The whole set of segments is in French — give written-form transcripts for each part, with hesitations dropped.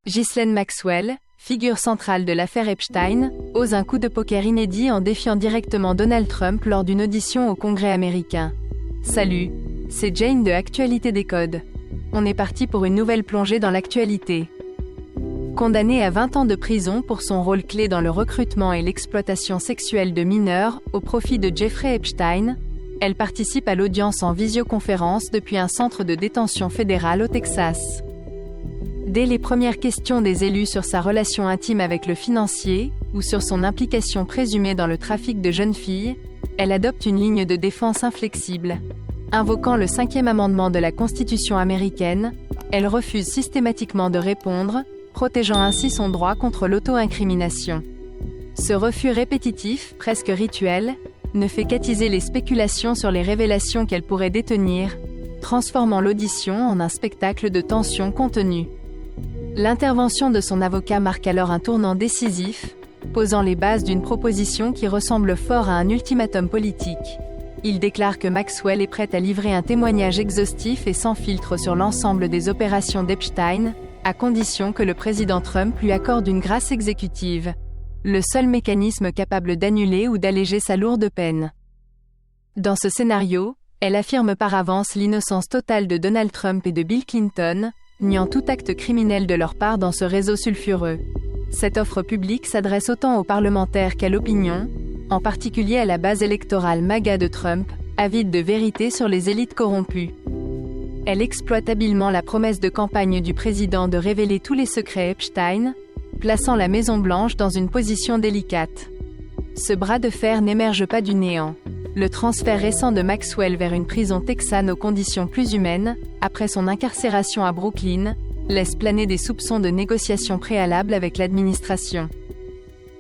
Ghislaine Maxwell, figure centrale de l'affaire Epstein, ose un coup de poker inédit en défiant directement Donald Trump lors d'une audition au Congrès américain. Salut, c'est Jane de Actualité Décode. On est parti pour une nouvelle plongée dans l'actualité. Condamnée à 20 ans de prison pour son rôle clé dans le recrutement et l'exploitation sexuelle de mineurs, au profit de Jeffrey Epstein, elle participe à l'audience en visioconférence depuis un centre de détention fédéral au Texas. Dès les premières questions des élus sur sa relation intime avec le financier, ou sur son implication présumée dans le trafic de jeunes filles, elle adopte une ligne de défense inflexible. Invoquant le 5e amendement de la Constitution américaine, elle refuse systématiquement de répondre, protégeant ainsi son droit contre l'auto-incrimination. Ce refus répétitif, presque rituel, ne fait qu'attiser les spéculations sur les révélations qu'elle pourrait détenir, transformant l'audition en un spectacle de tension contenue. L'intervention de son avocat marque alors un tournant décisif, posant les bases d'une proposition qui ressemble fort à un ultimatum politique. Il déclare que Maxwell est prête à livrer un témoignage exhaustif et sans filtre sur l'ensemble des opérations d'Epstein, à condition que le président Trump lui accorde une grâce exécutive, le seul mécanisme capable d'annuler ou d'alléger sa lourde peine. Dans ce scénario, elle affirme par avance l'innocence totale de Donald Trump et de Bill Clinton, niant tout acte criminel de leur part dans ce réseau sulfureux. Cette offre publique s'adresse autant aux parlementaires qu'à l'opinion, en particulier à la base électorale MAGA de Trump, avide de vérité sur les élites corrompues. Elle exploite habilement la promesse de campagne du président de révéler tous les secrets Epstein, plaçant la Maison-Blanche dans une position délicate. Ce bras de fer n'émerge pas du néant. Le transfert récent de Maxwell vers une prison texane aux conditions plus humaines, après son incarcération à Brooklyn, laisse planer des soupçons de négociations préalables avec l'administration.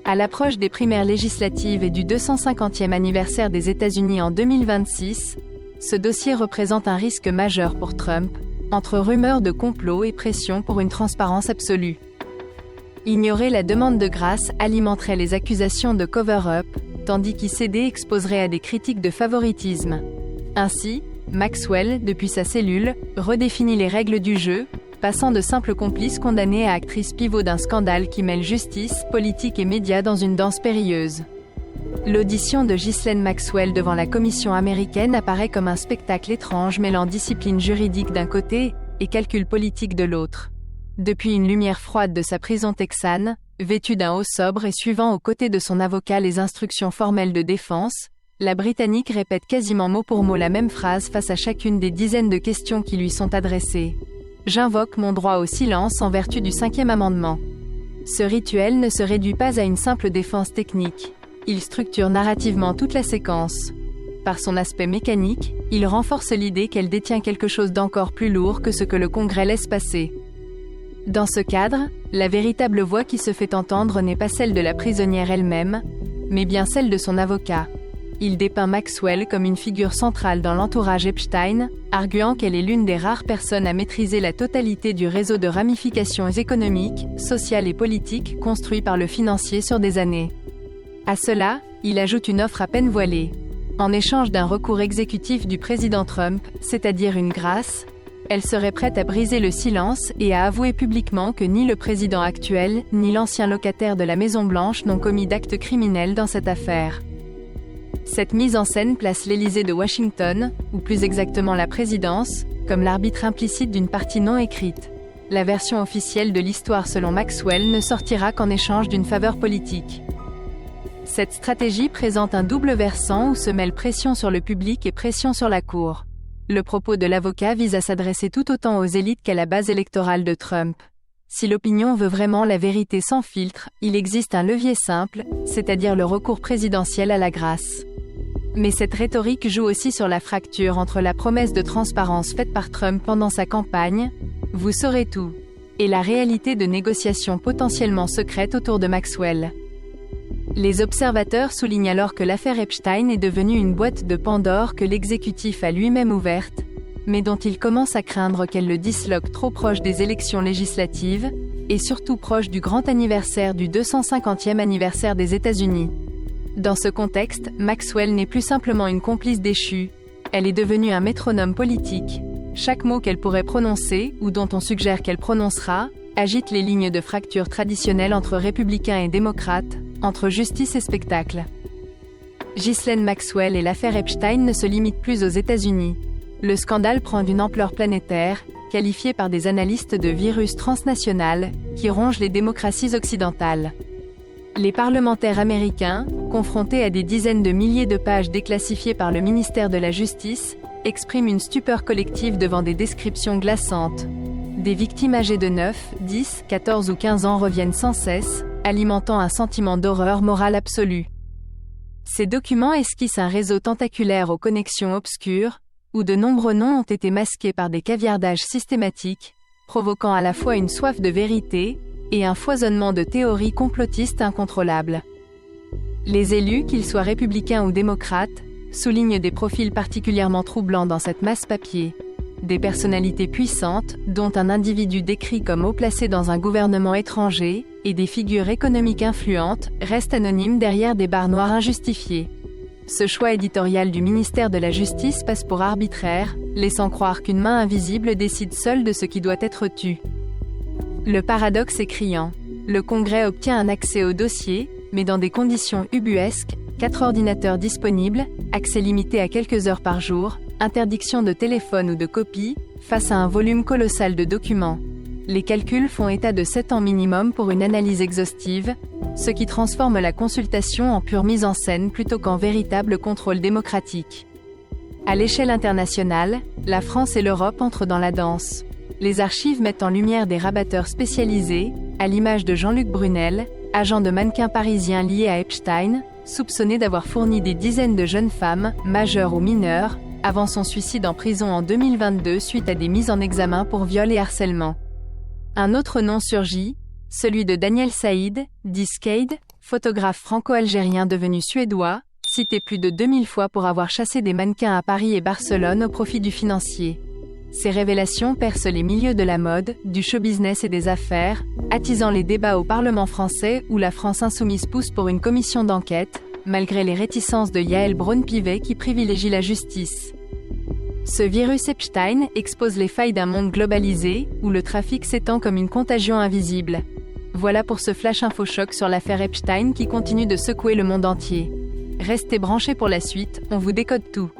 À l'approche des primaires législatives et du 250e anniversaire des États-Unis en 2026, ce dossier représente un risque majeur pour Trump, entre rumeurs de complot et pression pour une transparence absolue. Ignorer la demande de grâce alimenterait les accusations de cover-up, tandis qu'y céder exposerait à des critiques de favoritisme. Ainsi, Maxwell, depuis sa cellule, redéfinit les règles du jeu, passant de simples complices condamnés à actrices pivot d'un scandale qui mêle justice, politique et médias dans une danse périlleuse. L'audition de Ghislaine Maxwell devant la commission américaine apparaît comme un spectacle étrange mêlant discipline juridique d'un côté et calcul politique de l'autre. Depuis une lumière froide de sa prison texane, vêtue d'un haut sobre et suivant aux côtés de son avocat les instructions formelles de défense, la Britannique répète quasiment mot pour mot la même phrase face à chacune des dizaines de questions qui lui sont adressées. « J'invoque mon droit au silence en vertu du 5e amendement ». Ce rituel ne se réduit pas à une simple défense technique. Il structure narrativement toute la séquence. Par son aspect mécanique, il renforce l'idée qu'elle détient quelque chose d'encore plus lourd que ce que le Congrès laisse passer. Dans ce cadre, la véritable voix qui se fait entendre n'est pas celle de la prisonnière elle-même, mais bien celle de son avocat. Il dépeint Maxwell comme une figure centrale dans l'entourage Epstein, arguant qu'elle est l'une des rares personnes à maîtriser la totalité du réseau de ramifications économiques, sociales et politiques construit par le financier sur des années. À cela, il ajoute une offre à peine voilée. En échange d'un recours exécutif du président Trump, c'est-à-dire une grâce, elle serait prête à briser le silence et à avouer publiquement que ni le président actuel, ni l'ancien locataire de la Maison-Blanche n'ont commis d'actes criminels dans cette affaire. Cette mise en scène place l'Élysée de Washington, ou plus exactement la présidence, comme l'arbitre implicite d'une partie non écrite. La version officielle de l'histoire selon Maxwell ne sortira qu'en échange d'une faveur politique. Cette stratégie présente un double versant où se mêlent pression sur le public et pression sur la cour. Le propos de l'avocat vise à s'adresser tout autant aux élites qu'à la base électorale de Trump. Si l'opinion veut vraiment la vérité sans filtre, il existe un levier simple, c'est-à-dire le recours présidentiel à la grâce. Mais cette rhétorique joue aussi sur la fracture entre la promesse de transparence faite par Trump pendant sa campagne, « Vous saurez tout », et la réalité de négociations potentiellement secrètes autour de Maxwell. Les observateurs soulignent alors que l'affaire Epstein est devenue une boîte de Pandore que l'exécutif a lui-même ouverte, mais dont il commence à craindre qu'elle le disloque trop proche des élections législatives, et surtout proche du grand anniversaire du 250e anniversaire des États-Unis. Dans ce contexte, Maxwell n'est plus simplement une complice déchue, elle est devenue un métronome politique. Chaque mot qu'elle pourrait prononcer, ou dont on suggère qu'elle prononcera, agite les lignes de fracture traditionnelles entre républicains et démocrates, entre justice et spectacle. Ghislaine Maxwell et l'affaire Epstein ne se limitent plus aux États-Unis. Le scandale prend d'une ampleur planétaire, qualifié par des analystes de virus transnational, qui ronge les démocraties occidentales. Les parlementaires américains, confrontés à des dizaines de milliers de pages déclassifiées par le ministère de la Justice, expriment une stupeur collective devant des descriptions glaçantes. Des victimes âgées de 9, 10, 14 ou 15 ans reviennent sans cesse, alimentant un sentiment d'horreur morale absolue. Ces documents esquissent un réseau tentaculaire aux connexions obscures, où de nombreux noms ont été masqués par des caviardages systématiques, provoquant à la fois une soif de vérité, et un foisonnement de théories complotistes incontrôlables. Les élus, qu'ils soient républicains ou démocrates, soulignent des profils particulièrement troublants dans cette masse papier. Des personnalités puissantes, dont un individu décrit comme haut placé dans un gouvernement étranger, et des figures économiques influentes, restent anonymes derrière des barres noires injustifiées. Ce choix éditorial du ministère de la Justice passe pour arbitraire, laissant croire qu'une main invisible décide seule de ce qui doit être tu. Le paradoxe est criant. Le Congrès obtient un accès au dossier, mais dans des conditions ubuesques, 4 ordinateurs disponibles, accès limité à quelques heures par jour, interdiction de téléphone ou de copie, face à un volume colossal de documents. Les calculs font état de 7 ans minimum pour une analyse exhaustive, ce qui transforme la consultation en pure mise en scène plutôt qu'en véritable contrôle démocratique. À l'échelle internationale, la France et l'Europe entrent dans la danse. Les archives mettent en lumière des rabatteurs spécialisés, à l'image de Jean-Luc Brunel, agent de mannequin parisien lié à Epstein, soupçonné d'avoir fourni des dizaines de jeunes femmes, majeures ou mineures, avant son suicide en prison en 2022 suite à des mises en examen pour viol et harcèlement. Un autre nom surgit, celui de Daniel Saïd, dit Skade, photographe franco-algérien devenu suédois, cité plus de 2000 fois pour avoir chassé des mannequins à Paris et Barcelone au profit du financier. Ces révélations percent les milieux de la mode, du show-business et des affaires, attisant les débats au Parlement français où la France insoumise pousse pour une commission d'enquête, malgré les réticences de Yael Braun-Pivet qui privilégie la justice. Ce virus Epstein expose les failles d'un monde globalisé, où le trafic s'étend comme une contagion invisible. Voilà pour ce flash info-choc sur l'affaire Epstein qui continue de secouer le monde entier. Restez branchés pour la suite, on vous décode tout.